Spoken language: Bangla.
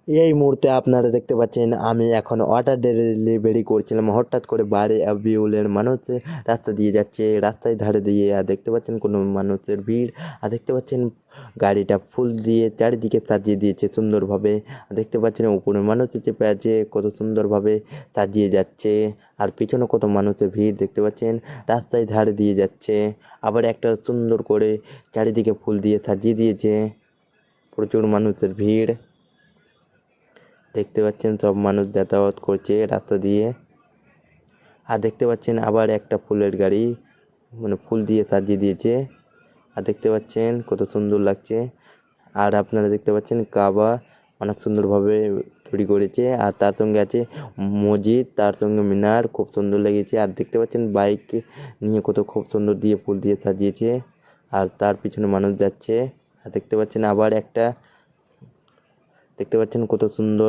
এই মুহূর্তে আপনারা দেখতে পাচ্ছেন আমি এখন অর্ডার ডেলিভারি করছিলাম, হঠাৎ করে বাড়ি বিউলের মানুষ রাস্তা দিয়ে যাচ্ছে, রাস্তায় ধারে দিয়ে, আর দেখতে পাচ্ছেন কোনো মানুষের ভিড়, আর দেখতে পাচ্ছেন গাড়িটা ফুল দিয়ে চারিদিকে সাজিয়ে দিয়েছে সুন্দরভাবে, আর দেখতে পাচ্ছেন উপরে মানুষ চেপে আছে, কত সুন্দরভাবে সাজিয়ে যাচ্ছে, আর পিছনে কত মানুষের ভিড় দেখতে পাচ্ছেন, রাস্তায় ধারে দিয়ে যাচ্ছে, আবার একটা সুন্দর করে চারিদিকে ফুল দিয়ে সাজিয়ে দিয়েছে, প্রচুর মানুষের ভিড় দেখতে পাচ্ছেন, সব মানুষ যাতায়াত করছে রাস্তা দিয়ে, আর দেখতে পাচ্ছেন আবার একটা ফুলের গাড়ি, মানে ফুল দিয়ে সাজিয়ে দিয়েছে, আর দেখতে পাচ্ছেন কত সুন্দর লাগছে। আর আপনারা দেখতে পাচ্ছেন কাবা অনেক সুন্দরভাবে তৈরি করেছে, আর তার সঙ্গে আছে মসজিদ, তার সঙ্গে মিনার, খুব সুন্দর লেগেছে। আর দেখতে পাচ্ছেন বাইক নিয়ে কত খুব সুন্দর দিয়ে ফুল দিয়ে সাজিয়েছে, আর তার পিছনে মানুষ যাচ্ছে, আর দেখতে পাচ্ছেন আবার একটা, দেখতে পাচ্ছেন কত সুন্দর।